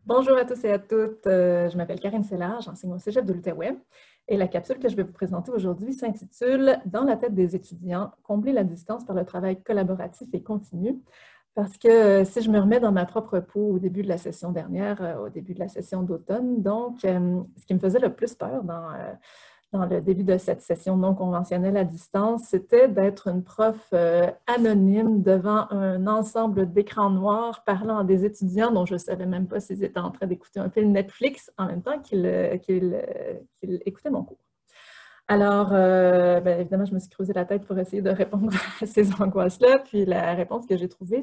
Bonjour à tous et à toutes. Je m'appelle Karine Sellard, j'enseigne au Cégep de l'Outaouais et la capsule que je vais vous présenter aujourd'hui s'intitule « Dans la tête des étudiants, combler la distance par le travail collaboratif et continu ». Parce que si je me remets dans ma propre peau au début de la session dernière, au début de la session d'automne, donc ce qui me faisait le plus peur dans le début de cette session non conventionnelle à distance, c'était d'être une prof anonyme devant un ensemble d'écrans noirs parlant à des étudiants dont je ne savais même pas s'ils étaient en train d'écouter un film Netflix en même temps qu'ils écoutaient mon cours. Alors, évidemment, je me suis creusé la tête pour essayer de répondre à ces angoisses-là. Puis la réponse que j'ai trouvée,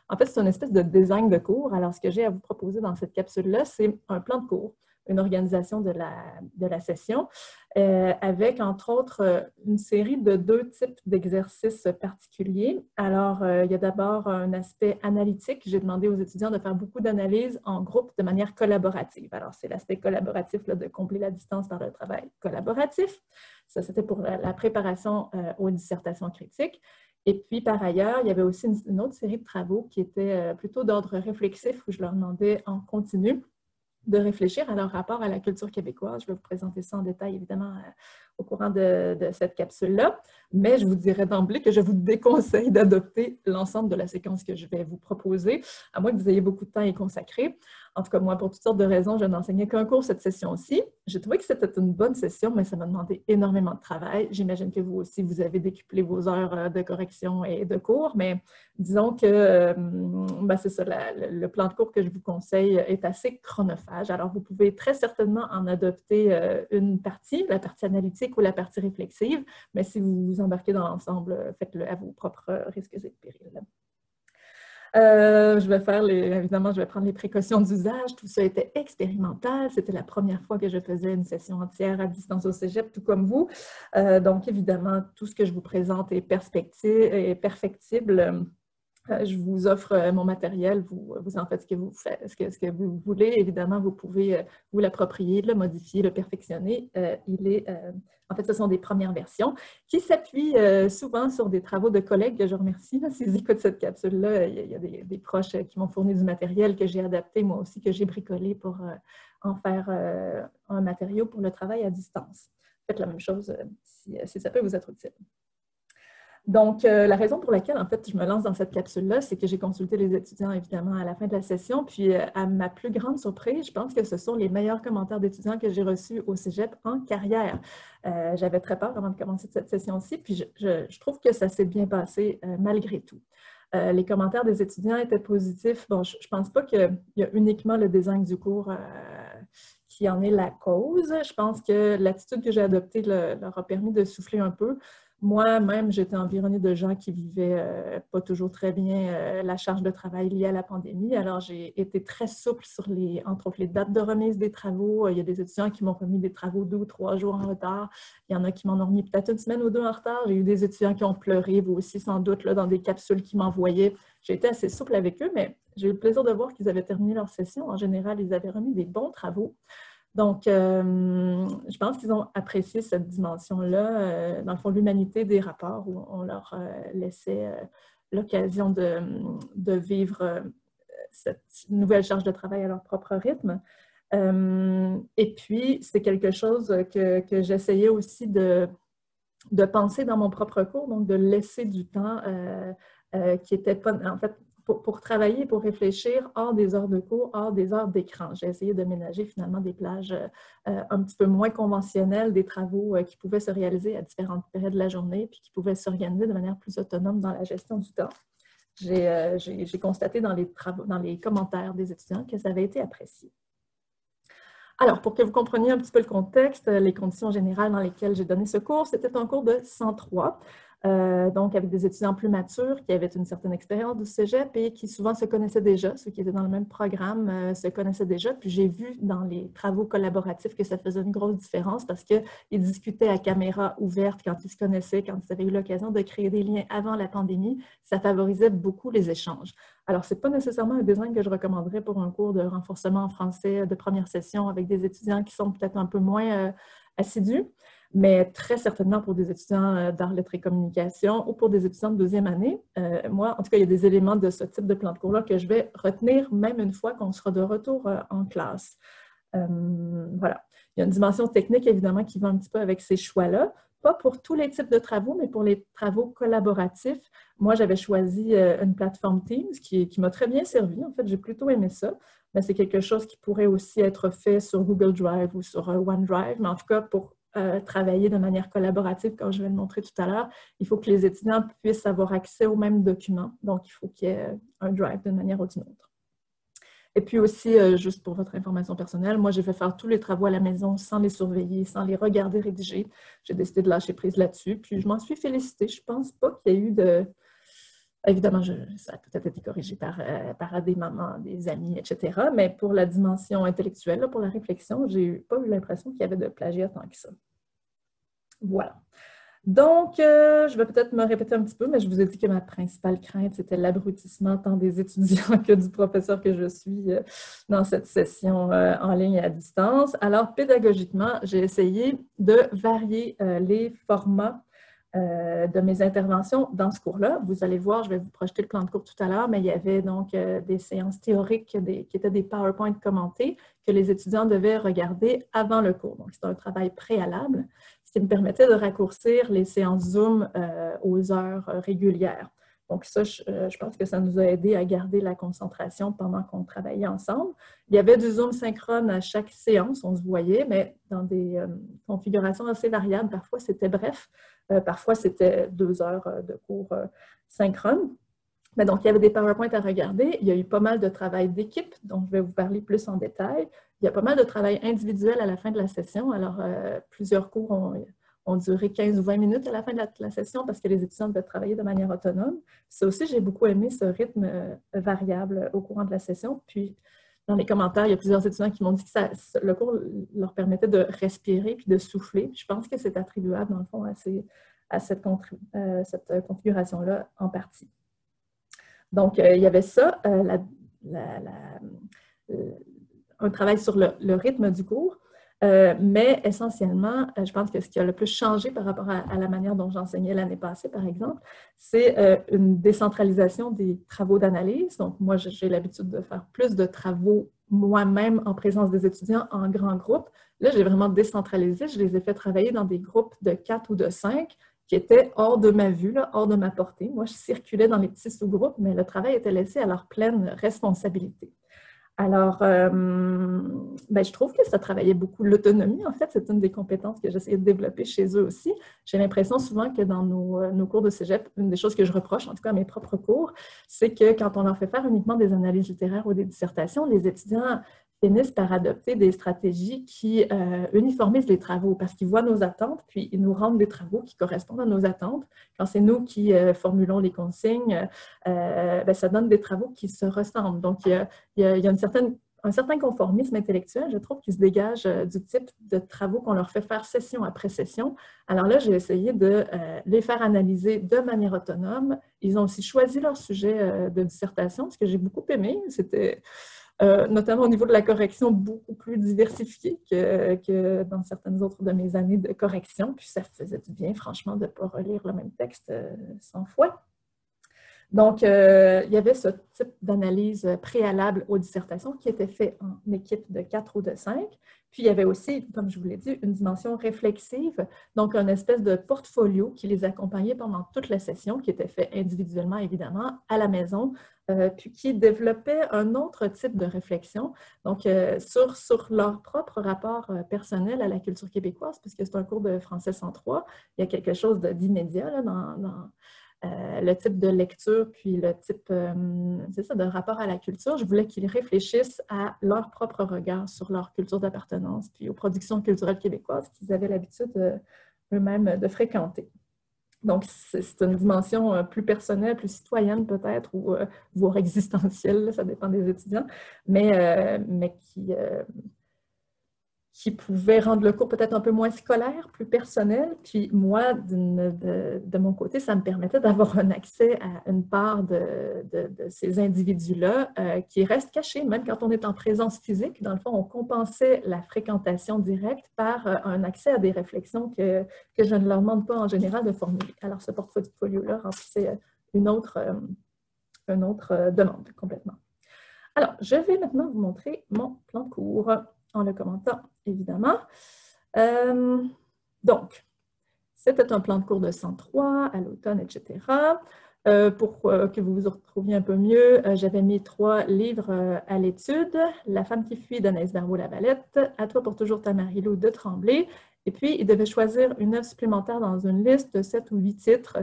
en fait, c'est une espèce de design de cours. Alors, ce que j'ai à vous proposer dans cette capsule-là, c'est un plan de cours, une organisation de la session, avec, entre autres, une série de 2 types d'exercices particuliers. Alors, il y a d'abord un aspect analytique. J'ai demandé aux étudiants de faire beaucoup d'analyses en groupe de manière collaborative. Alors, c'est l'aspect collaboratif là, de combler la distance par le travail collaboratif. Ça, c'était pour la préparation aux dissertations critiques. Et puis, par ailleurs, il y avait aussi une autre série de travaux qui était plutôt d'ordre réflexif, où je leur demandais en continu de réfléchir à leur rapport à la culture québécoise. Je vais vous présenter ça en détail, évidemment, au courant de cette capsule-là. Mais je vous dirais d'emblée que je vous déconseille d'adopter l'ensemble de la séquence que je vais vous proposer, à moins que vous ayez beaucoup de temps à y consacrer. En tout cas, moi, pour toutes sortes de raisons, je n'enseignais qu'un cours cette session-ci. J'ai trouvé que c'était une bonne session, mais ça m'a demandé énormément de travail. J'imagine que vous aussi, vous avez décuplé vos heures de correction et de cours, mais disons que c'est ça, le plan de cours que je vous conseille est assez chronophage. Alors, vous pouvez très certainement en adopter une partie, la partie analytique ou la partie réflexive, mais si vous vous embarquez dans l'ensemble, faites-le à vos propres risques et périls. Évidemment, je vais prendre les précautions d'usage. Tout ça était expérimental. C'était la première fois que je faisais une session entière à distance au Cégep, tout comme vous. Donc, évidemment, tout ce que je vous présente est perfectible. Je vous offre mon matériel, vous en faites ce que vous voulez. Évidemment, vous pouvez vous l'approprier, le modifier, le perfectionner. En fait, ce sont des premières versions qui s'appuient souvent sur des travaux de collègues que je remercie. S'ils écoutent cette capsule-là, il y a des proches qui m'ont fourni du matériel que j'ai adapté, moi aussi, que j'ai bricolé pour en faire un matériau pour le travail à distance. Faites la même chose si ça peut vous être utile. Donc, la raison pour laquelle, en fait, je me lance dans cette capsule-là, c'est que j'ai consulté les étudiants, évidemment, à la fin de la session. Puis, à ma plus grande surprise, je pense que ce sont les meilleurs commentaires d'étudiants que j'ai reçus au Cégep en carrière. J'avais très peur avant de commencer cette session-ci, puis je trouve que ça s'est bien passé malgré tout. Les commentaires des étudiants étaient positifs. Bon, je ne pense pas qu'il y a uniquement le design du cours qui en est la cause. Je pense que l'attitude que j'ai adoptée leur a permis de souffler un peu. Moi-même, j'étais environnée de gens qui vivaient pas toujours très bien la charge de travail liée à la pandémie. Alors, j'ai été très souple entre autres les dates de remise des travaux. Il y a des étudiants qui m'ont remis des travaux 2 ou 3 jours en retard. Il y en a qui m'en ont remis peut-être une semaine ou 2 en retard. J'ai eu des étudiants qui ont pleuré, vous aussi sans doute, là, dans des capsules qu'ils m'envoyaient. J'ai été assez souple avec eux, mais j'ai eu le plaisir de voir qu'ils avaient terminé leur session. En général, ils avaient remis des bons travaux. Donc, je pense qu'ils ont apprécié cette dimension-là, dans le fond, l'humanité des rapports où on leur laissait l'occasion de vivre cette nouvelle charge de travail à leur propre rythme. Et puis, c'est quelque chose que j'essayais aussi de penser dans mon propre cours, donc de laisser du temps qui était pas, en fait, pour travailler, pour réfléchir hors des heures de cours, hors des heures d'écran. J'ai essayé de ménager finalement des plages un petit peu moins conventionnelles, des travaux qui pouvaient se réaliser à différentes périodes de la journée, puis qui pouvaient s'organiser de manière plus autonome dans la gestion du temps. J'ai constaté dans les commentaires des étudiants que ça avait été apprécié. Alors, pour que vous compreniez un petit peu le contexte, les conditions générales dans lesquelles j'ai donné ce cours, c'était un cours de 103. Donc avec des étudiants plus matures qui avaient une certaine expérience du cégep et qui souvent se connaissaient déjà, ceux qui étaient dans le même programme se connaissaient déjà. Puis j'ai vu dans les travaux collaboratifs que ça faisait une grosse différence parce qu'ils discutaient à caméra ouverte quand ils se connaissaient, quand ils avaient eu l'occasion de créer des liens avant la pandémie. Ça favorisait beaucoup les échanges. Alors, ce n'est pas nécessairement un design que je recommanderais pour un cours de renforcement en français de première session avec des étudiants qui sont peut-être un peu moins assidus. mais très certainement pour des étudiants d'art, lettres et communication ou pour des étudiants de deuxième année. Moi, en tout cas, il y a des éléments de ce type de plan de cours-là que je vais retenir même une fois qu'on sera de retour en classe. Voilà. Il y a une dimension technique, évidemment, qui va un petit peu avec ces choix-là. Pas pour tous les types de travaux, mais pour les travaux collaboratifs. Moi, j'avais choisi une plateforme Teams qui m'a très bien servi. En fait, j'ai plutôt aimé ça. Mais c'est quelque chose qui pourrait aussi être fait sur Google Drive ou sur OneDrive. Mais en tout cas, pour travailler de manière collaborative, comme je vais le montrer tout à l'heure, il faut que les étudiants puissent avoir accès aux mêmes documents. Donc, il faut qu'il y ait un Drive d'une manière ou d'une autre. Et puis aussi, juste pour votre information personnelle, moi, j'ai fait faire tous les travaux à la maison sans les surveiller, sans les regarder rédiger. J'ai décidé de lâcher prise là-dessus, puis je m'en suis félicitée. Je ne pense pas qu'il y ait eu de... Évidemment, ça a peut-être été corrigé par des mamans, des amis, etc. Mais pour la dimension intellectuelle, là, pour la réflexion, je n'ai pas eu l'impression qu'il y avait de plagiat tant que ça. Voilà. Donc, je vais peut-être me répéter un petit peu, mais je vous ai dit que ma principale crainte, c'était l'abrutissement tant des étudiants que du professeur que je suis dans cette session en ligne et à distance. Alors, pédagogiquement, j'ai essayé de varier les formats de mes interventions dans ce cours-là. Vous allez voir, je vais vous projeter le plan de cours tout à l'heure, mais il y avait donc des séances théoriques qui étaient des PowerPoint commentés que les étudiants devaient regarder avant le cours. Donc, c'est un travail préalable, ce qui me permettait de raccourcir les séances Zoom aux heures régulières. Donc ça, je pense que ça nous a aidé à garder la concentration pendant qu'on travaillait ensemble. Il y avait du Zoom synchrone à chaque séance, on se voyait, mais dans des configurations assez variables. Parfois, c'était bref, parfois, c'était 2 heures de cours synchrone. Mais donc, il y avait des PowerPoint à regarder. Il y a eu pas mal de travail d'équipe, dont je vais vous parler plus en détail. Il y a pas mal de travail individuel à la fin de la session. Alors, plusieurs cours ont duré 15 ou 20 minutes à la fin de la session parce que les étudiants devaient travailler de manière autonome. Ça aussi, j'ai beaucoup aimé ce rythme variable au courant de la session. Puis, dans les commentaires, il y a plusieurs étudiants qui m'ont dit que le cours leur permettait de respirer puis de souffler. Puis je pense que c'est attribuable, dans le fond, à cette configuration-là en partie. Donc, il y avait ça, un travail sur le rythme du cours, mais essentiellement, je pense que ce qui a le plus changé par rapport à la manière dont j'enseignais l'année passée, par exemple, c'est une décentralisation des travaux d'analyse. Donc, moi, j'ai l'habitude de faire plus de travaux moi-même en présence des étudiants en grands groupes. Là, j'ai vraiment décentralisé. Je les ai fait travailler dans des groupes de 4 ou de 5 qui étaient hors de ma vue, là, hors de ma portée. Moi, je circulais dans les petits sous-groupes, mais le travail était laissé à leur pleine responsabilité. Alors, je trouve que ça travaillait beaucoup l'autonomie. En fait, c'est une des compétences que j'essayais de développer chez eux aussi. J'ai l'impression souvent que dans nos cours de cégep, une des choses que je reproche, en tout cas à mes propres cours, c'est que quand on leur fait faire uniquement des analyses littéraires ou des dissertations, les étudiants finissent par adopter des stratégies qui uniformisent les travaux parce qu'ils voient nos attentes, puis ils nous rendent des travaux qui correspondent à nos attentes. Quand c'est nous qui formulons les consignes, ça donne des travaux qui se ressemblent. Donc, il y a un certain conformisme intellectuel, je trouve, qui se dégage du type de travaux qu'on leur fait faire session après session. Alors là, j'ai essayé de les faire analyser de manière autonome. Ils ont aussi choisi leur sujet de dissertation, ce que j'ai beaucoup aimé. C'était notamment au niveau de la correction, beaucoup plus diversifié que dans certaines autres de mes années de correction. Puis ça faisait du bien, franchement, de ne pas relire le même texte 100 fois. Donc, il y avait ce type d'analyse préalable aux dissertations qui était fait en équipe de 4 ou de 5. Puis, il y avait aussi, comme je vous l'ai dit, une dimension réflexive, donc une espèce de portfolio qui les accompagnait pendant toute la session, qui était fait individuellement, évidemment, à la maison, puis qui développait un autre type de réflexion, donc sur leur propre rapport personnel à la culture québécoise, puisque c'est un cours de français 103, il y a quelque chose d'immédiat dans le type de lecture, puis le type, c'est ça, de rapport à la culture. Je voulais qu'ils réfléchissent à leur propre regard sur leur culture d'appartenance, puis aux productions culturelles québécoises qu'ils avaient l'habitude eux-mêmes de fréquenter. Donc, c'est une dimension plus personnelle, plus citoyenne peut-être, ou voire existentielle, ça dépend des étudiants, mais qui pouvait rendre le cours peut-être un peu moins scolaire, plus personnel. Puis moi, de mon côté, ça me permettait d'avoir un accès à une part de ces individus-là qui reste cachée, même quand on est en présence physique. Dans le fond, on compensait la fréquentation directe par un accès à des réflexions que je ne leur demande pas en général de formuler. Alors, ce portfolio-là remplissait une autre demande complètement. Alors, je vais maintenant vous montrer mon plan de cours en le commentant, évidemment. Donc, c'était un plan de cours de 103 à l'automne, etc. Pour que vous vous retrouviez un peu mieux, j'avais mis 3 livres à l'étude. La femme qui fuit d'Anaïs Barbeau-Lavalette, À toi pour toujours ta Marie-Lou de Tremblay. Et puis, il devait choisir une œuvre supplémentaire dans une liste de 7 ou 8 titres,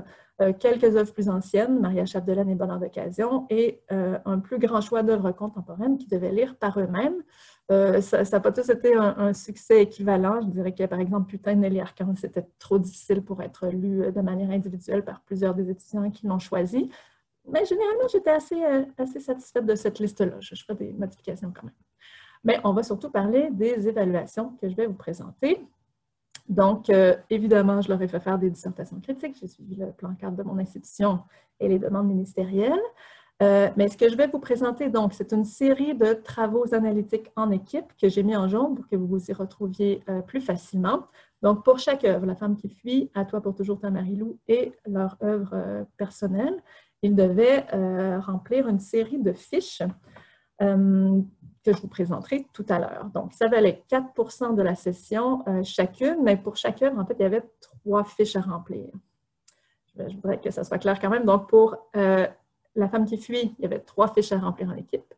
quelques œuvres plus anciennes, Maria Chapdelaine et Bonheur d'occasion, et un plus grand choix d'œuvres contemporaines qu'ils devaient lire par eux-mêmes. Ça n'a pas tous été un succès équivalent. Je dirais que, par exemple, Putain de Nelly Arcan, c'était trop difficile pour être lu de manière individuelle par plusieurs des étudiants qui l'ont choisi. Mais généralement, j'étais assez satisfaite de cette liste-là. Je ferai des modifications quand même. Mais on va surtout parler des évaluations que je vais vous présenter. Donc, évidemment, je leur ai fait faire des dissertations critiques. J'ai suivi le plan cadre de mon institution et les demandes ministérielles. Mais ce que je vais vous présenter, donc, c'est une série de travaux analytiques en équipe que j'ai mis en jaune pour que vous vous y retrouviez plus facilement. Donc, pour chaque œuvre, La femme qui fuit, À toi pour toujours ta Marie-Lou et leur œuvre personnelle, ils devaient remplir une série de fiches que je vous présenterai tout à l'heure. Donc, ça valait 4 % de la session chacune, mais pour chaque œuvre, en fait, il y avait 3 fiches à remplir. Je voudrais que ça soit clair quand même. Donc, pour La femme qui fuit, il y avait 3 fiches à remplir en équipe.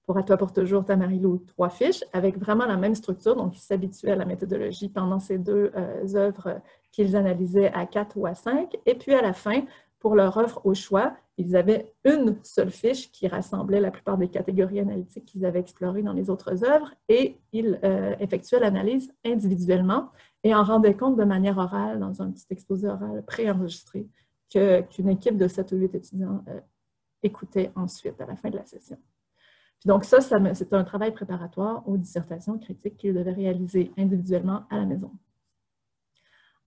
Pour À toi pour toujours, ta Marie-Lou, 3 fiches, avec vraiment la même structure. Donc, ils s'habituaient à la méthodologie pendant ces 2 œuvres qu'ils analysaient à 4 ou à 5. Et puis, à la fin, pour leur œuvre au choix, ils avaient une seule fiche qui rassemblait la plupart des catégories analytiques qu'ils avaient explorées dans les autres œuvres et ils effectuaient l'analyse individuellement et en rendaient compte de manière orale, dans un petit exposé oral préenregistré, qu'une équipe de 7 ou 8 étudiants écoutait ensuite à la fin de la session. Puis donc ça c'est un travail préparatoire aux dissertations critiques qu'ils devaient réaliser individuellement à la maison.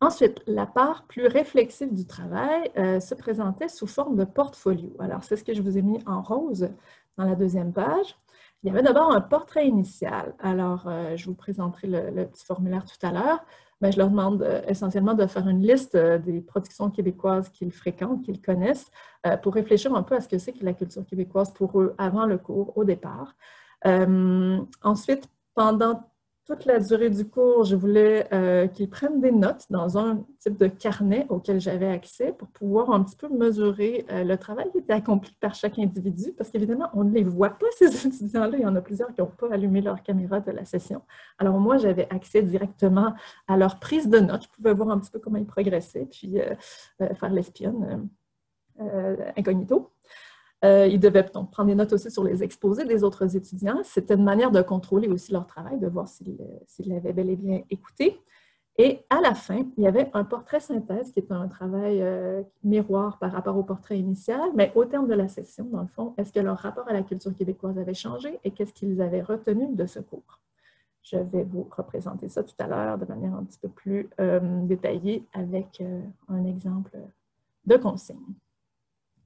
Ensuite, la part plus réflexive du travail se présentait sous forme de portfolio. Alors, c'est ce que je vous ai mis en rose dans la 2e page. Il y avait d'abord un portrait initial. Alors, je vous présenterai le petit formulaire tout à l'heure, mais je leur demande essentiellement de faire une liste des productions québécoises qu'ils fréquentent, qu'ils connaissent, pour réfléchir un peu à ce que c'est que la culture québécoise pour eux avant le cours, au départ. Ensuite, pendant toute la durée du cours, je voulais qu'ils prennent des notes dans un type de carnet auquel j'avais accès pour pouvoir un petit peu mesurer le travail qui était accompli par chaque individu, parce qu'évidemment, on ne les voit pas, ces étudiants-là. Il y en a plusieurs qui n'ont pas allumé leur caméra de la session. Alors moi, j'avais accès directement à leur prise de notes. Je pouvais voir un petit peu comment ils progressaient, puis faire l'espionne incognito. Ils devaient donc prendre des notes aussi sur les exposés des autres étudiants. C'était une manière de contrôler aussi leur travail, de voir s'ils l'avaient bel et bien écouté. Et à la fin, il y avait un portrait synthèse qui est un travail miroir par rapport au portrait initial, mais au terme de la session, dans le fond, est-ce que leur rapport à la culture québécoise avait changé et qu'est-ce qu'ils avaient retenu de ce cours? Je vais vous représenter ça tout à l'heure de manière un petit peu plus détaillée avec un exemple de consigne.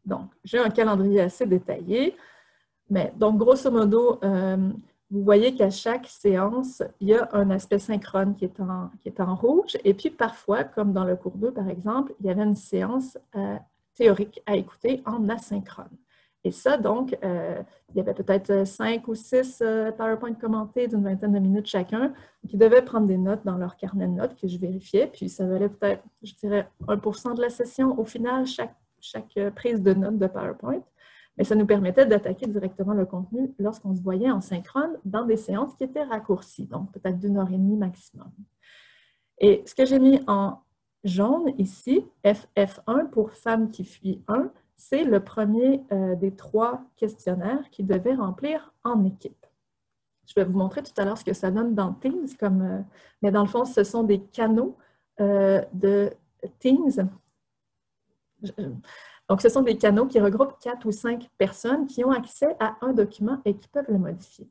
Donc, j'ai un calendrier assez détaillé, mais donc, grosso modo, vous voyez qu'à chaque séance, il y a un aspect synchrone qui est en rouge. Et puis, parfois, comme dans le cours 2, par exemple, il y avait une séance théorique à écouter en asynchrone. Et ça, donc, il y avait peut-être 5 ou 6 PowerPoint commentés d'une vingtaine de minutes chacun qui devaient prendre des notes dans leur carnet de notes que je vérifiais. Puis, ça valait peut-être, je dirais, 1% de la session. Au final, chaque prise de notes de PowerPoint, mais ça nous permettait d'attaquer directement le contenu lorsqu'on se voyait en synchrone dans des séances qui étaient raccourcies, donc peut-être d'1h30 maximum. Et ce que j'ai mis en jaune ici, FF1 pour Femmes qui fuient 1, c'est le premier des 3 questionnaires qu'ils devaient remplir en équipe. Je vais vous montrer tout à l'heure ce que ça donne dans Teams, mais dans le fond, ce sont des canaux de Teams. Donc, ce sont des canaux qui regroupent 4 ou 5 personnes qui ont accès à un document et qui peuvent le modifier.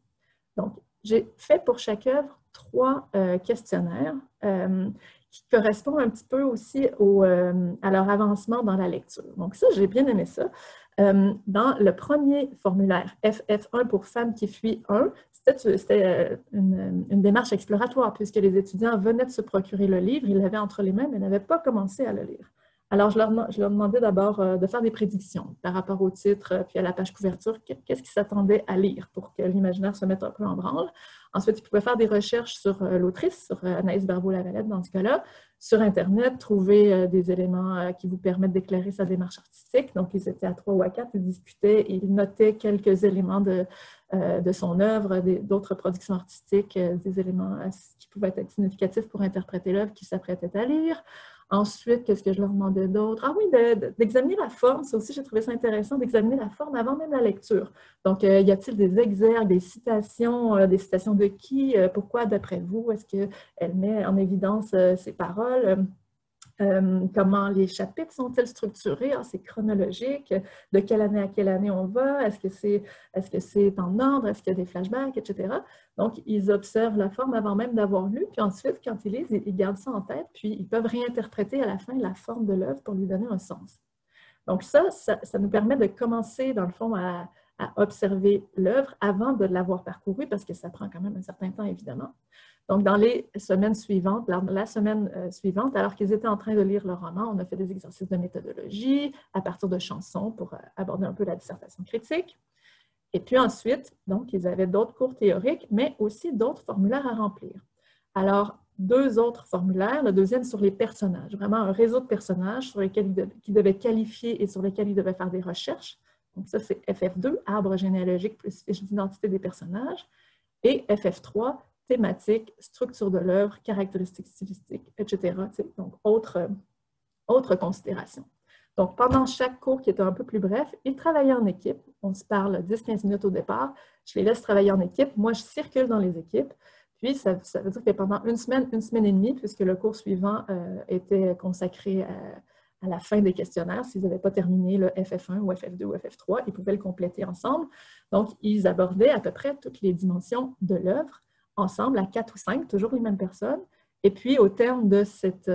Donc, j'ai fait pour chaque œuvre 3 questionnaires qui correspondent un petit peu aussi à leur avancement dans la lecture. Donc ça, j'ai bien aimé ça. Dans le premier formulaire, FF1 pour Femmes qui fuient 1, c'était une démarche exploratoire puisque les étudiants venaient de se procurer le livre, ils l'avaient entre les mains, mais n'avaient pas commencé à le lire. Alors, je leur demandais d'abord de faire des prédictions par rapport au titre puis à la page couverture, qu'est-ce qu'ils s'attendaient à lire pour que l'imaginaire se mette un peu en branle. Ensuite, ils pouvaient faire des recherches sur l'autrice, sur Anaïs Barbeau-Lavalette dans ce cas-là, sur Internet, trouver des éléments qui vous permettent d'éclairer sa démarche artistique. Donc, ils étaient à 3 ou à 4, ils discutaient, ils notaient quelques éléments de son œuvre, d'autres productions artistiques, des éléments qui pouvaient être significatifs pour interpréter l'œuvre qu'ils s'apprêtaient à lire. Ensuite, qu'est-ce que je leur demandais d'autre? Ah oui, d'examiner la forme. Ça aussi, j'ai trouvé ça intéressant d'examiner la forme avant même la lecture. Donc, y a-t-il des exergues, des citations de qui? Pourquoi, d'après vous, est-ce qu'elle met en évidence ces paroles? Comment les chapitres sont-ils structurés? Ah, c'est chronologique. De quelle année à quelle année on va? Est-ce que c'est en ordre? Est-ce qu'il y a des flashbacks, etc.? Donc, ils observent la forme avant même d'avoir lu. Puis ensuite, quand ils lisent, ils gardent ça en tête. Puis, ils peuvent réinterpréter à la fin la forme de l'œuvre pour lui donner un sens. Donc, ça nous permet de commencer, dans le fond, à observer l'œuvre avant de l'avoir parcourue, parce que ça prend quand même un certain temps, évidemment. Donc, dans les semaines suivantes, la semaine suivante, alors qu'ils étaient en train de lire le roman, on a fait des exercices de méthodologie à partir de chansons pour aborder un peu la dissertation critique. Et puis ensuite, donc, ils avaient d'autres cours théoriques, mais aussi d'autres formulaires à remplir. Alors, 2 autres formulaires, le deuxième sur les personnages, vraiment un réseau de personnages sur lesquels ils devaient qualifier et sur lesquels ils devaient faire des recherches. Donc ça, c'est FF2, arbre généalogique plus fiche d'identité des personnages. Et FF3, thématique, structure de l'œuvre, caractéristiques stylistiques, etc. Donc, autre considération. Donc, pendant chaque cours qui était un peu plus bref, ils travaillaient en équipe. On se parle 10-15 minutes au départ. Je les laisse travailler en équipe. Moi, je circule dans les équipes. Puis, ça veut dire que pendant une semaine et demie, puisque le cours suivant était consacré à la fin des questionnaires, s'ils n'avaient pas terminé le FF1 ou FF2 ou FF3, ils pouvaient le compléter ensemble. Donc, ils abordaient à peu près toutes les dimensions de l'œuvre ensemble, à 4 ou 5, toujours les mêmes personnes. Et puis, au terme de cet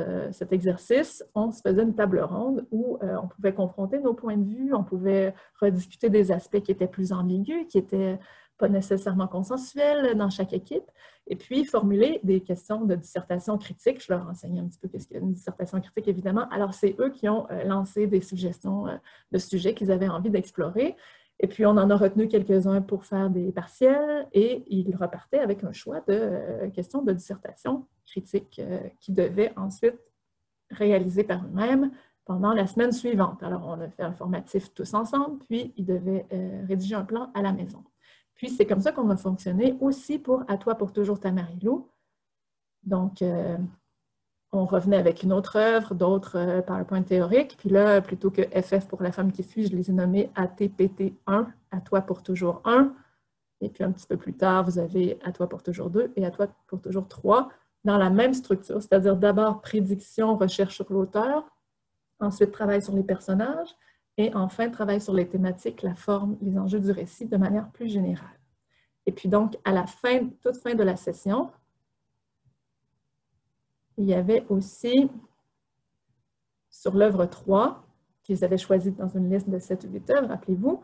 exercice, on se faisait une table ronde où on pouvait confronter nos points de vue, on pouvait rediscuter des aspects qui étaient plus ambigus, qui n'étaient pas nécessairement consensuels dans chaque équipe, et puis formuler des questions de dissertation critique. Je leur enseignais un petit peu ce qu'est une dissertation critique, évidemment. Alors, c'est eux qui ont lancé des suggestions de sujets qu'ils avaient envie d'explorer. Et puis, on en a retenu quelques-uns pour faire des partiels et ils repartaient avec un choix de questions de dissertation critique qu'ils devaient ensuite réaliser par eux-mêmes pendant la semaine suivante. Alors, on a fait un formatif tous ensemble, puis ils devaient rédiger un plan à la maison. Puis, c'est comme ça qu'on a fonctionné aussi pour « À toi pour toujours ta Marie-Lou ». Donc, on revenait avec une autre œuvre, d'autres PowerPoint théoriques. Puis là, plutôt que FF pour la femme qui fuit, je les ai nommés ATPT1, à toi pour toujours 1. Et puis un petit peu plus tard, vous avez à toi pour toujours 2 et à toi pour toujours 3, dans la même structure, c'est-à-dire d'abord prédiction, recherche sur l'auteur, ensuite travail sur les personnages, et enfin travail sur les thématiques, la forme, les enjeux du récit de manière plus générale. Et puis donc, à la fin, toute fin de la session, il y avait aussi, sur l'œuvre 3, qu'ils avaient choisie dans une liste de 7 ou 8 œuvres, rappelez-vous,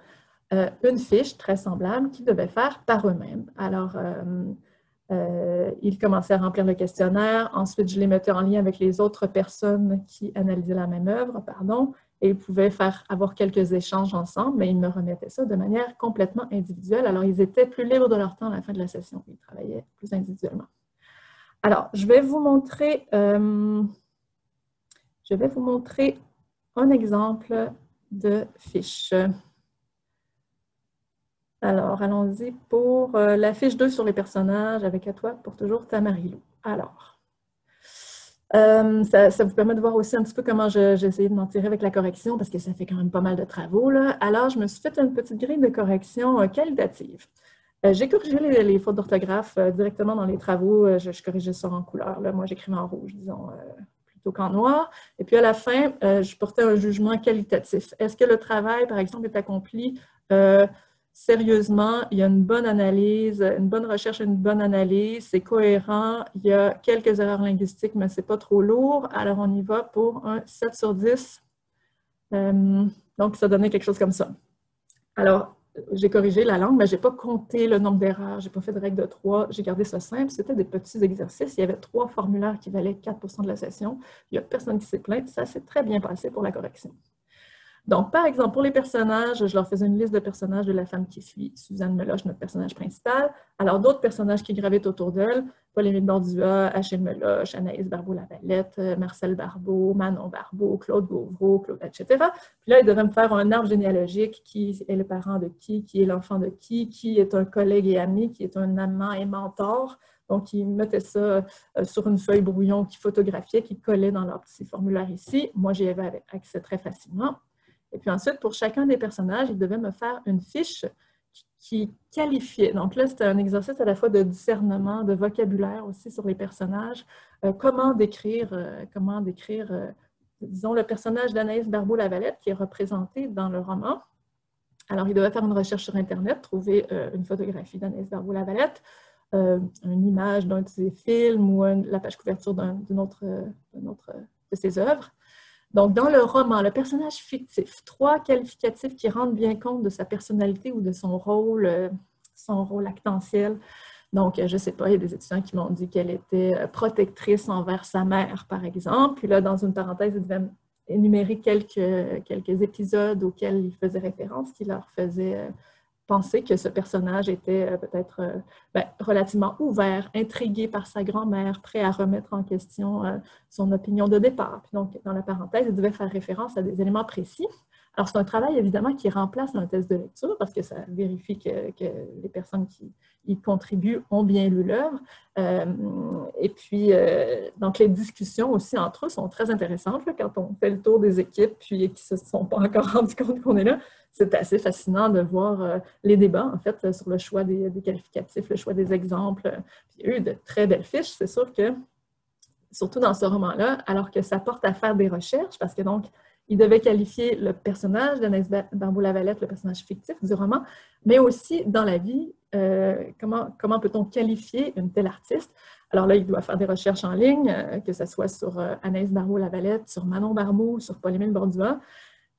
une fiche très semblable qu'ils devaient faire par eux-mêmes. Alors, ils commençaient à remplir le questionnaire. Ensuite, je les mettais en lien avec les autres personnes qui analysaient la même œuvre, et ils pouvaient avoir quelques échanges ensemble, mais ils me remettaient ça de manière complètement individuelle. Alors, ils étaient plus libres de leur temps à la fin de la session. Ils travaillaient plus individuellement. Alors, je vais vous montrer un exemple de fiche. Alors, allons-y pour la fiche 2 sur les personnages avec à toi pour toujours ta Marie-Lou. Alors, ça vous permet de voir aussi un petit peu comment j'ai essayé de m'en tirer avec la correction parce que ça fait quand même pas mal de travaux, là. Alors, je me suis fait une petite grille de correction qualitative. J'ai corrigé les fautes d'orthographe directement dans les travaux. Je corrigeais ça en couleur. Là. Moi, j'écrivais en rouge, disons, plutôt qu'en noir. Et puis, à la fin, je portais un jugement qualitatif. Est-ce que le travail, par exemple, est accompli sérieusement, il y a une bonne analyse, une bonne recherche, une bonne analyse, c'est cohérent, il y a quelques erreurs linguistiques, mais c'est pas trop lourd. Alors, on y va pour un 7 sur 10. Donc, ça donnait quelque chose comme ça. Alors, j'ai corrigé la langue, mais je n'ai pas compté le nombre d'erreurs, je n'ai pas fait de règle de 3, j'ai gardé ça simple. C'était des petits exercices, il y avait 3 formulaires qui valaient 4% de la session. Il n'y a personne qui s'est plaint, ça s'est très bien passé pour la correction. Donc, par exemple, pour les personnages, je leur faisais une liste de personnages de la femme qui fuit. Suzanne Meloche, notre personnage principal. Alors, d'autres personnages qui gravitent autour d'elle, Paul-Émile Bordua, Achille Meloche, Anaïs Barbeau-Lavalette, Marcel Barbeau, Manon Barbeau, Claude Gauvreau, etc. Puis là, ils devaient me faire un arbre généalogique, qui est le parent de qui est l'enfant de qui est un collègue et ami, qui est un amant et mentor. Donc, ils mettaient ça sur une feuille brouillon qu'ils photographiaient, qu'ils collaient dans leur petit formulaire ici. Moi, j'y avais accès très facilement. Et puis ensuite, pour chacun des personnages, ils devaient me faire une fiche qui qualifiait. Donc là, c'était un exercice à la fois de discernement, de vocabulaire aussi sur les personnages. Comment décrire, disons, le personnage d'Anaïs Barbeau-Lavalette qui est représenté dans le roman. Alors, ils devaient faire une recherche sur Internet, trouver une photographie d'Anaïs Barbeau-Lavalette, une image d'un de ses films ou la page couverture d'une autre de ses œuvres. Donc, dans le roman, le personnage fictif, 3 qualificatifs qui rendent bien compte de sa personnalité ou de son rôle actentiel. Donc, je ne sais pas, il y a des étudiants qui m'ont dit qu'elle était protectrice envers sa mère, par exemple. Puis là, dans une parenthèse, ils devaient énumérer quelques épisodes auxquels ils faisaient référence, qui leur faisaient penser que ce personnage était peut-être relativement ouvert, intrigué par sa grand-mère, prêt à remettre en question son opinion de départ. Puis donc, dans la parenthèse, il devait faire référence à des éléments précis. Alors, c'est un travail, évidemment, qui remplace un test de lecture parce que ça vérifie que les personnes qui y contribuent ont bien lu l'œuvre. Et puis, donc, les discussions aussi entre eux sont très intéressantes là, quand on fait le tour des équipes puis qui ne se sont pas encore rendus compte qu'on est là. C'est assez fascinant de voir les débats, en fait, sur le choix des qualificatifs, le choix des exemples. Puis, il y a eu de très belles fiches. C'est sûr que, surtout dans ce roman-là, alors que ça porte à faire des recherches, parce que donc, il devait qualifier le personnage d'Anaïs Barbeau-Lavalette, le personnage fictif du roman, mais aussi dans la vie, comment peut-on qualifier une telle artiste? Alors là, il doit faire des recherches en ligne, que ce soit sur Anaïs Barbeau-Lavalette, sur Manon Barbeau, sur Paul-Émile Bordua.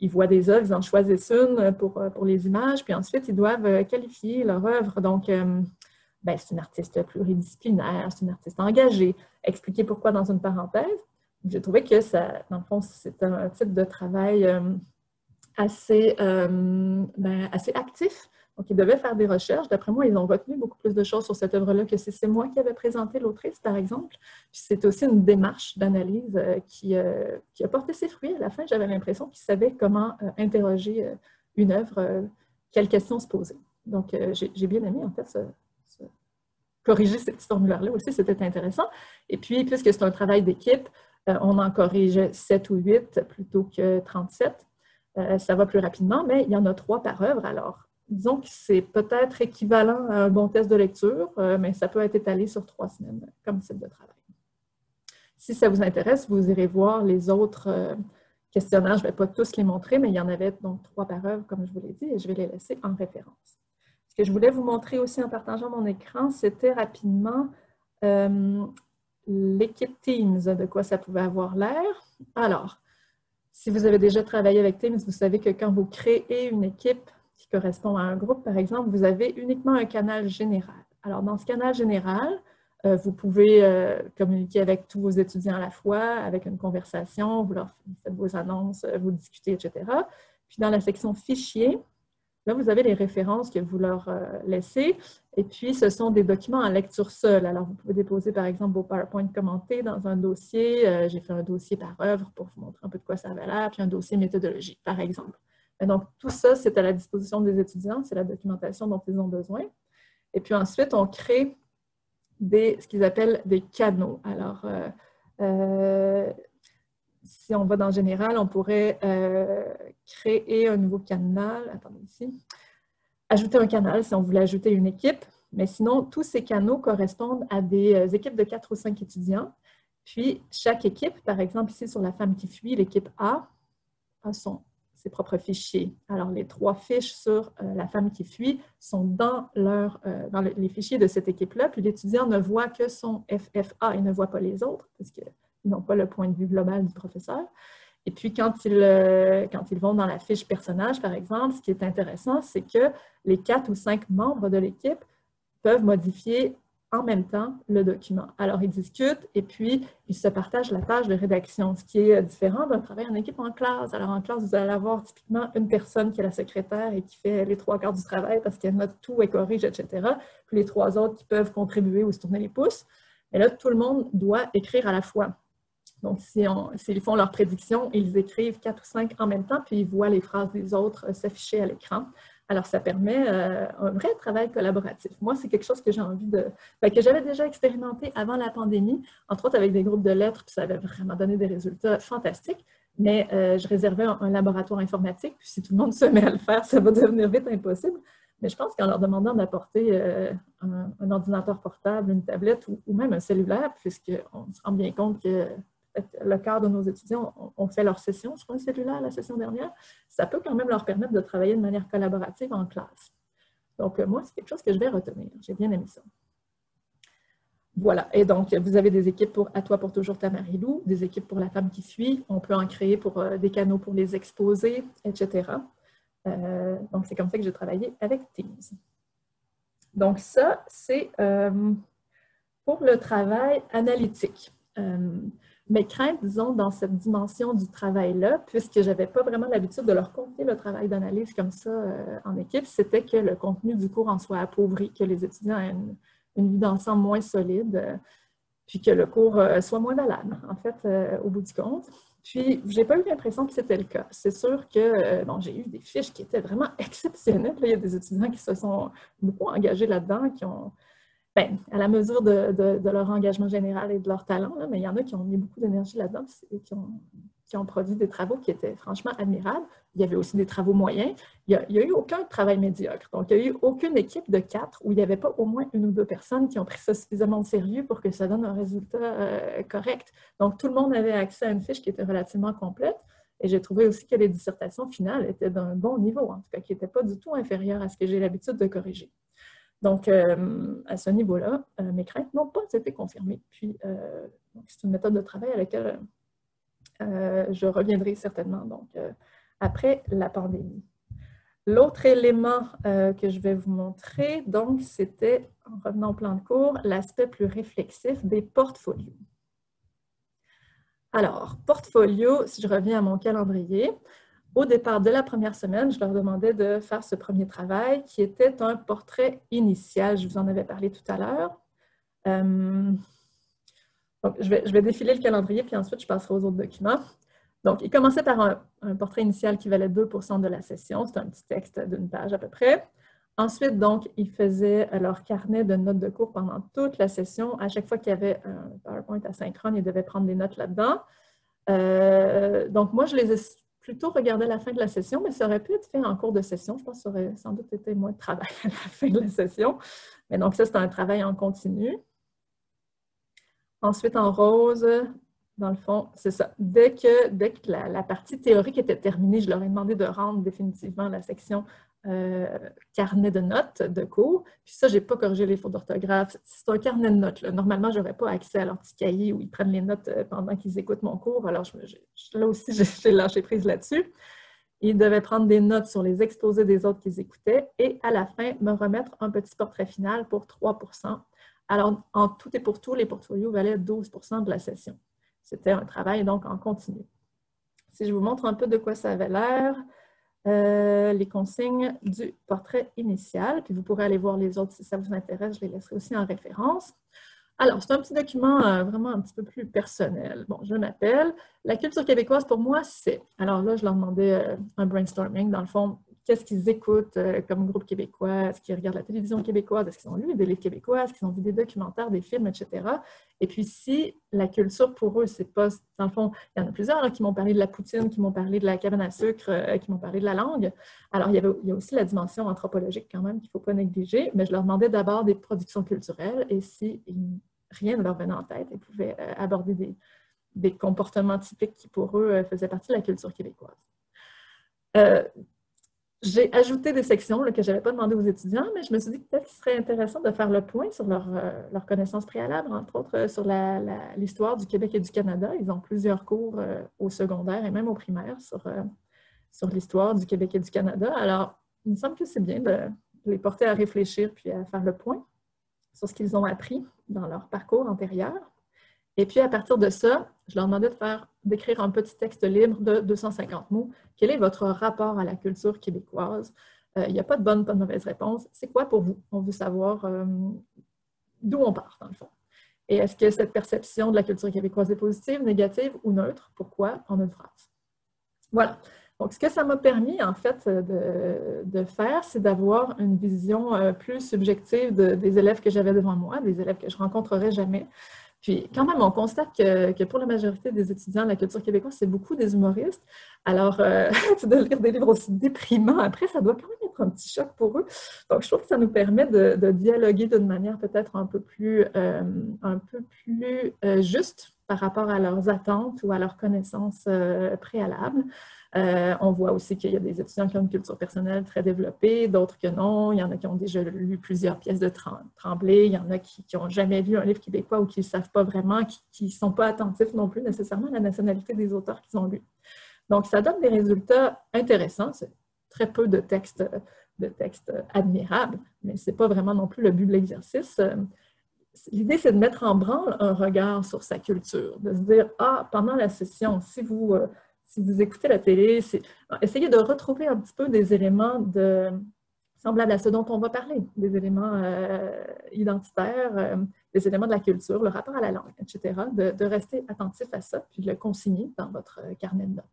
Ils voient des œuvres, ils en choisissent une pour les images, puis ensuite, ils doivent qualifier leur œuvre. Donc, c'est une artiste pluridisciplinaire, c'est une artiste engagée. Expliquer pourquoi dans une parenthèse. J'ai trouvé que ça, dans le fond, c'est un type de travail assez actif. Donc, ils devaient faire des recherches. D'après moi, ils ont retenu beaucoup plus de choses sur cette œuvre-là que si c'est moi qui avais présenté l'autrice, par exemple. Puis c'est aussi une démarche d'analyse qui a porté ses fruits. À la fin, j'avais l'impression qu'ils savaient comment interroger une œuvre, quelles questions se poser. Donc, j'ai bien aimé, en fait, corriger ces petits formulaires-là aussi, c'était intéressant. Et puis, puisque c'est un travail d'équipe, on en corrige 7 ou 8 plutôt que 37. Ça va plus rapidement, mais il y en a 3 par œuvre. Alors, disons que c'est peut-être équivalent à un bon test de lecture, mais ça peut être étalé sur 3 semaines comme type de travail. Si ça vous intéresse, vous irez voir les autres questionnaires. Je ne vais pas tous les montrer, mais il y en avait donc 3 par œuvre, comme je vous l'ai dit, et je vais les laisser en référence. Ce que je voulais vous montrer aussi en partageant mon écran, c'était rapidement l'équipe Teams, de quoi ça pouvait avoir l'air. Alors, si vous avez déjà travaillé avec Teams, vous savez que quand vous créez une équipe qui correspond à un groupe, par exemple, vous avez uniquement un canal général. Alors, dans ce canal général, vous pouvez communiquer avec tous vos étudiants à la fois, avec une conversation, vous faites vos annonces, vous discutez, etc. Puis, dans la section fichiers, là, vous avez les références que vous leur laissez. Et puis, ce sont des documents en lecture seule. Alors, vous pouvez déposer, par exemple, vos PowerPoint commentés dans un dossier. J'ai fait un dossier par œuvre pour vous montrer un peu de quoi ça avait l'air, puis un dossier méthodologie, par exemple. Et donc, tout ça, c'est à la disposition des étudiants. C'est la documentation dont ils ont besoin. Et puis ensuite, on crée ce qu'ils appellent des canaux. Alors, si on va dans Général, on pourrait créer un nouveau canal. Attendez ici. Ajouter un canal si on voulait ajouter une équipe. Mais sinon, tous ces canaux correspondent à des équipes de 4 ou 5 étudiants. Puis, chaque équipe, par exemple, ici sur la femme qui fuit, l'équipe A, ses propres fichiers. Alors, les 3 fiches sur la femme qui fuit sont dans les fichiers de cette équipe-là, puis l'étudiant ne voit que son FFA, il ne voit pas les autres, parce qu'ils n'ont pas le point de vue global du professeur. Et puis, quand ils vont dans la fiche personnage, par exemple, ce qui est intéressant, c'est que les 4 ou 5 membres de l'équipe peuvent modifier en même temps le document. Alors, ils discutent et puis ils se partagent la tâche de rédaction, ce qui est différent d'un travail en équipe en classe. Alors, en classe, vous allez avoir typiquement une personne qui est la secrétaire et qui fait les 3 quarts du travail parce qu'elle note tout et corrige, etc. Puis les 3 autres qui peuvent contribuer ou se tourner les pouces. Mais là, tout le monde doit écrire à la fois. Donc, s'ils font leurs prédictions, ils écrivent 4 ou 5 en même temps, puis ils voient les phrases des autres s'afficher à l'écran. Alors, ça permet un vrai travail collaboratif. Moi, c'est quelque chose que j'ai envie que j'avais déjà expérimenté avant la pandémie, entre autres avec des groupes de lettres, puis ça avait vraiment donné des résultats fantastiques. Mais je réservais un laboratoire informatique, puis si tout le monde se met à le faire, ça va devenir vite impossible. Mais je pense qu'en leur demandant d'apporter un ordinateur portable, une tablette ou même un cellulaire, puisqu'on se rend bien compte que le quart de nos étudiants ont fait leur session sur un cellulaire la session dernière, ça peut quand même leur permettre de travailler de manière collaborative en classe. Donc, moi, c'est quelque chose que je vais retenir. J'ai bien aimé ça. Voilà. Et donc, vous avez des équipes pour « À toi pour toujours ta Marie-Lou », des équipes pour la femme qui fuit. On peut en créer pour des canaux pour les exposer, etc. Donc, c'est comme ça que j'ai travaillé avec Teams. Donc, ça, c'est pour le travail analytique. Mes craintes, disons, dans cette dimension du travail-là, puisque je n'avais pas vraiment l'habitude de leur confier le travail d'analyse comme ça en équipe, c'était que le contenu du cours en soit appauvri, que les étudiants aient une vue d'ensemble moins solide, puis que le cours soit moins valable, en fait, au bout du compte. Puis, je n'ai pas eu l'impression que c'était le cas. C'est sûr que j'ai eu des fiches qui étaient vraiment exceptionnelles. Là, il y a des étudiants qui se sont beaucoup engagés là-dedans, qui ont... à la mesure de leur engagement général et de leur talent, là, mais il y en a qui ont mis beaucoup d'énergie là-dedans et qui ont produit des travaux qui étaient franchement admirables. Il y avait aussi des travaux moyens. Il n'y a eu aucun travail médiocre. Donc, il n'y a eu aucune équipe de 4 où il n'y avait pas au moins 1 ou 2 personnes qui ont pris ça suffisamment au sérieux pour que ça donne un résultat correct. Donc, tout le monde avait accès à une fiche qui était relativement complète. Et j'ai trouvé aussi que les dissertations finales étaient d'un bon niveau, en tout cas, qui n'étaient pas du tout inférieures à ce que j'ai l'habitude de corriger. Donc, à ce niveau-là, mes craintes n'ont pas été confirmées. Puis, c'est une méthode de travail à laquelle je reviendrai certainement donc, après la pandémie. L'autre élément que je vais vous montrer, donc, c'était, en revenant au plan de cours, l'aspect plus réflexif des portfolios. Alors, portfolio, si je reviens à mon calendrier, au départ de la première semaine, je leur demandais de faire ce premier travail qui était un portrait initial. Je vous en avais parlé tout à l'heure. Donc, je vais défiler le calendrier, puis ensuite, je passerai aux autres documents. Donc, il commençait par un portrait initial qui valait 2% de la session. C'est un petit texte d'une page à peu près. Ensuite, donc, ils faisaient leur carnet de notes de cours pendant toute la session. À chaque fois qu'il y avait un PowerPoint asynchrone, ils devaient prendre des notes là-dedans. Donc, moi, je les ai plutôt regardé à la fin de la session, mais ça aurait pu être fait en cours de session. Je pense que ça aurait sans doute été moins de travail à la fin de la session. Mais donc, ça, c'est un travail en continu. Ensuite, en rose, dans le fond, c'est ça. Dès que la partie théorique était terminée, je leur ai demandé de rendre définitivement la section carnet de notes de cours. Puis ça, je n'ai pas corrigé les fautes d'orthographe. C'est un carnet de notes. Là. Normalement, je n'aurais pas accès à leur petit cahier où ils prennent les notes pendant qu'ils écoutent mon cours. Alors, là aussi, j'ai lâché prise là-dessus. Ils devaient prendre des notes sur les exposés des autres qu'ils écoutaient et à la fin, me remettre un petit portrait final pour 3%. Alors, en tout et pour tout, les portfolios valaient 12% de la session. C'était un travail donc en continu. Si je vous montre un peu de quoi ça avait l'air, les consignes du portrait initial, puis vous pourrez aller voir les autres si ça vous intéresse, je les laisserai aussi en référence. Alors, c'est un petit document vraiment un petit peu plus personnel. Bon, je m'appelle. La culture québécoise, pour moi, c'est... Alors là, je leur demandais un brainstorming, dans le fond, qu'est-ce qu'ils écoutent comme groupe québécois? Est-ce qu'ils regardent la télévision québécoise? Est-ce qu'ils ont lu des livres québécois? Est-ce qu'ils ont vu des documentaires, des films, etc.? Et puis, si la culture, pour eux, c'est pas... Dans le fond, il y en a plusieurs là, qui m'ont parlé de la poutine, qui m'ont parlé de la cabane à sucre, qui m'ont parlé de la langue. Alors, il y a aussi la dimension anthropologique quand même qu'il ne faut pas négliger, mais je leur demandais d'abord des productions culturelles et si rien ne leur venait en tête, ils pouvaient aborder des comportements typiques qui, pour eux, faisaient partie de la culture québécoise. J'ai ajouté des sections là, que je n'avais pas demandé aux étudiants, mais je me suis dit que peut-être qu'il serait intéressant de faire le point sur leur connaissance préalable, entre autres sur l'histoire du Québec et du Canada. Ils ont plusieurs cours au secondaire et même au primaire sur l'histoire du Québec et du Canada. Alors, il me semble que c'est bien de les porter à réfléchir puis à faire le point sur ce qu'ils ont appris dans leur parcours antérieur. Et puis, à partir de ça, je leur demandais d'écrire un petit texte libre de 250 mots. Quel est votre rapport à la culture québécoise? Il n'y a pas de bonne, pas de mauvaise réponse. C'est quoi pour vous? On veut savoir d'où on part, dans le fond. Et est-ce que cette perception de la culture québécoise est positive, négative ou neutre? Pourquoi? En une phrase. Voilà. Donc, ce que ça m'a permis, en fait, de faire, c'est d'avoir une vision plus subjective des élèves que j'avais devant moi, des élèves que je ne rencontrerai jamais. Puis, quand même, on constate que pour la majorité des étudiants, la culture québécoise, c'est beaucoup des humoristes. Alors, de lire des livres aussi déprimants, après, ça doit quand même être un petit choc pour eux. Donc, je trouve que ça nous permet de dialoguer d'une manière peut-être un peu plus juste par rapport à leurs attentes ou à leurs connaissances préalables. On voit aussi qu'il y a des étudiants qui ont une culture personnelle très développée, d'autres que non. Il y en a qui ont déjà lu plusieurs pièces de Tremblay. Il y en a qui n'ont jamais lu un livre québécois ou qui ne savent pas vraiment, qui ne sont pas attentifs non plus nécessairement à la nationalité des auteurs qu'ils ont lus. Donc, ça donne des résultats intéressants. C'est très peu de textes admirables, mais ce n'est pas vraiment non plus le but de l'exercice. L'idée, c'est de mettre en branle un regard sur sa culture, de se dire, pendant la session, si vous écoutez la télé, essayez de retrouver un petit peu des éléments semblables à ce dont on va parler, des éléments identitaires, des éléments de la culture, le rapport à la langue, etc., de rester attentif à ça, puis de le consigner dans votre carnet de notes.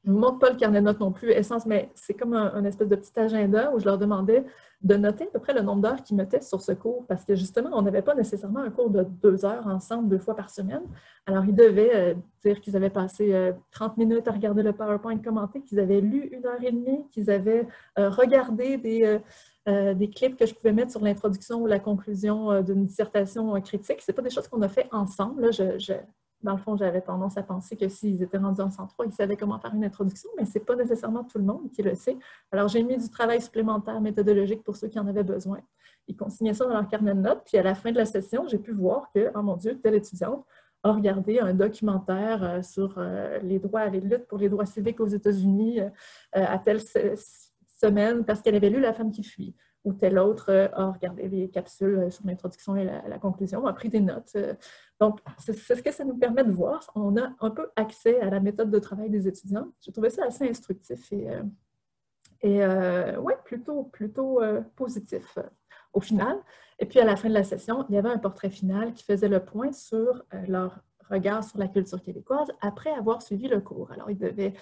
Je ne vous montre pas le carnet de notes non plus, Essence, mais c'est comme un espèce de petit agenda où je leur demandais de noter à peu près le nombre d'heures qu'ils mettaient sur ce cours, parce que justement, on n'avait pas nécessairement un cours de 2 heures ensemble 2 fois par semaine. Alors, ils devaient dire qu'ils avaient passé 30 minutes à regarder le PowerPoint commenté, qu'ils avaient lu 1h30, qu'ils avaient regardé des clips que je pouvais mettre sur l'introduction ou la conclusion d'une dissertation critique. Ce n'est pas des choses qu'on a fait ensemble. Là, dans le fond, j'avais tendance à penser que s'ils étaient rendus en 103, ils savaient comment faire une introduction, mais ce n'est pas nécessairement tout le monde qui le sait. Alors, j'ai mis du travail supplémentaire méthodologique pour ceux qui en avaient besoin. Ils consignaient ça dans leur carnet de notes, puis à la fin de la session, j'ai pu voir que, oh mon Dieu, telle étudiante a regardé un documentaire sur les luttes pour les droits civiques aux États-Unis à telle semaine parce qu'elle avait lu La femme qui fuit. Ou tel autre a regardé les capsules sur l'introduction et la conclusion, a pris des notes. Donc, c'est ce que ça nous permet de voir. On a un peu accès à la méthode de travail des étudiants. J'ai trouvé ça assez instructif et ouais, plutôt positif au final. Et puis, à la fin de la session, il y avait un portrait final qui faisait le point sur leur regard sur la culture québécoise après avoir suivi le cours. Alors, ils devaient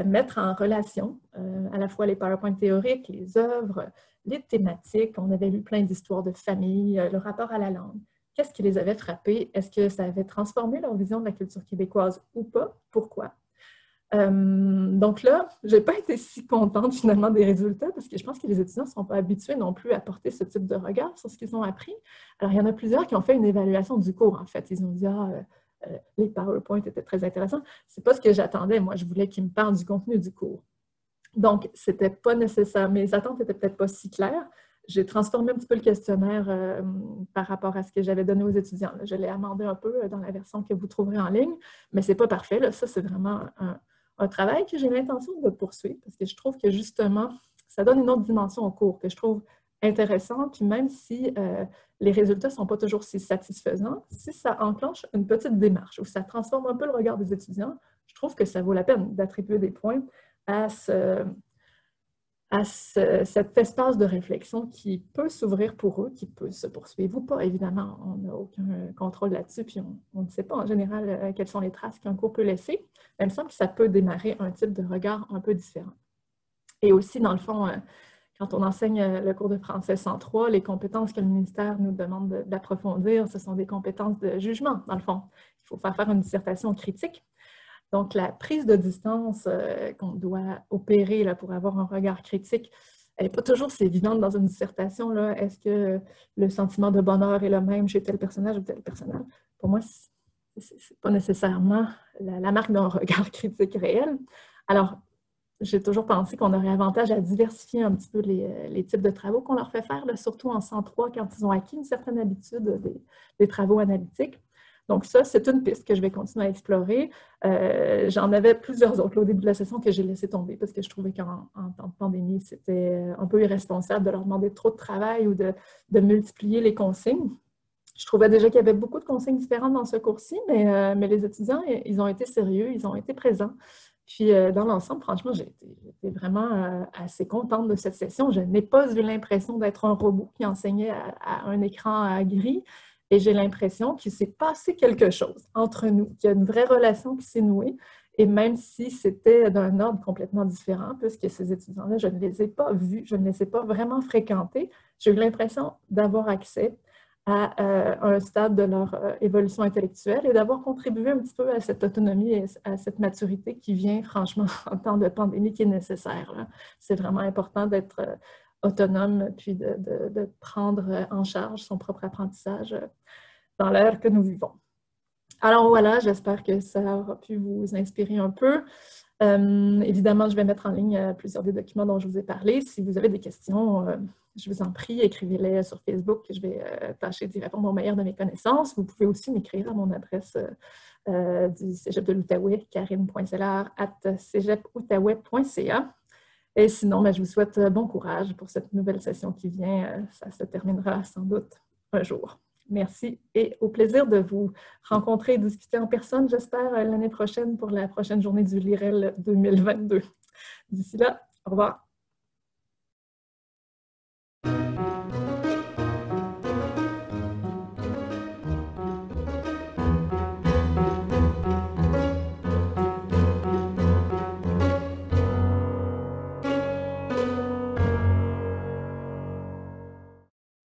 mettre en relation à la fois les PowerPoint théoriques, les œuvres, les thématiques. On avait lu plein d'histoires de famille, le rapport à la langue. Qu'est-ce qui les avait frappés? Est-ce que ça avait transformé leur vision de la culture québécoise ou pas? Pourquoi? Donc là, je n'ai pas été si contente finalement des résultats parce que je pense que les étudiants ne sont pas habitués non plus à porter ce type de regard sur ce qu'ils ont appris. Alors, il y en a plusieurs qui ont fait une évaluation du cours, en fait. Ils ont dit, les PowerPoint étaient très intéressants. Ce n'est pas ce que j'attendais. Moi, je voulais qu'ils me parlent du contenu du cours. Donc, ce n'était pas nécessaire. Mes attentes n'étaient peut-être pas si claires. J'ai transformé un petit peu le questionnaire par rapport à ce que j'avais donné aux étudiants. Là, je l'ai amendé un peu dans la version que vous trouverez en ligne, mais ce n'est pas parfait. Là. Ça, c'est vraiment un travail que j'ai l'intention de poursuivre parce que je trouve que justement, ça donne une autre dimension au cours que je trouve intéressante. Puis même si les résultats ne sont pas toujours si satisfaisants, si ça enclenche une petite démarche ou ça transforme un peu le regard des étudiants, je trouve que ça vaut la peine d'attribuer des points à cet espace de réflexion qui peut s'ouvrir pour eux, qui peut se poursuivre ou pas. Évidemment, on n'a aucun contrôle là-dessus, puis on ne sait pas en général quelles sont les traces qu'un cours peut laisser. Mais il me semble que ça peut démarrer un type de regard un peu différent. Et aussi, dans le fond, quand on enseigne le cours de français 103, les compétences que le ministère nous demande d'approfondir, ce sont des compétences de jugement, dans le fond. Il faut faire une dissertation critique. Donc, la prise de distance qu'on doit opérer là, pour avoir un regard critique, elle n'est pas toujours si évidente dans une dissertation. Est-ce que le sentiment de bonheur est le même chez tel personnage ou tel personnage? Pour moi, ce n'est pas nécessairement la marque d'un regard critique réel. Alors, j'ai toujours pensé qu'on aurait avantage à diversifier un petit peu les types de travaux qu'on leur fait faire, là, surtout en 103 quand ils ont acquis une certaine habitude des travaux analytiques. Donc ça, c'est une piste que je vais continuer à explorer. J'en avais plusieurs autres là, au début de la session que j'ai laissé tomber parce que je trouvais qu'en temps de pandémie, c'était un peu irresponsable de leur demander trop de travail ou de multiplier les consignes. Je trouvais déjà qu'il y avait beaucoup de consignes différentes dans ce cours-ci, mais les étudiants, ils ont été sérieux, ils ont été présents. Puis, dans l'ensemble, franchement, j'ai été vraiment assez contente de cette session. Je n'ai pas eu l'impression d'être un robot qui enseignait à un écran gris. Et j'ai l'impression qu'il s'est passé quelque chose entre nous, qu'il y a une vraie relation qui s'est nouée. Et même si c'était d'un ordre complètement différent, puisque ces étudiants-là, je ne les ai pas vus, je ne les ai pas vraiment fréquentés, j'ai eu l'impression d'avoir accès à un stade de leur évolution intellectuelle et d'avoir contribué un petit peu à cette autonomie et à cette maturité qui vient, franchement, en temps de pandémie, qui est nécessaire. C'est vraiment important d'être autonome puis de prendre en charge son propre apprentissage dans l'ère que nous vivons. Alors voilà, j'espère que ça aura pu vous inspirer un peu. Évidemment, je vais mettre en ligne plusieurs des documents dont je vous ai parlé. Si vous avez des questions, je vous en prie, écrivez-les sur Facebook. Je vais tâcher d'y répondre au meilleur de mes connaissances. Vous pouvez aussi m'écrire à mon adresse du Cégep de l'Outaouais, karine.cellar@cegepoutaouais.ca. Et sinon, je vous souhaite bon courage pour cette nouvelle session qui vient. Ça se terminera sans doute un jour. Merci et au plaisir de vous rencontrer et discuter en personne, j'espère, l'année prochaine pour la prochaine journée du LIREL 2022. D'ici là, au revoir.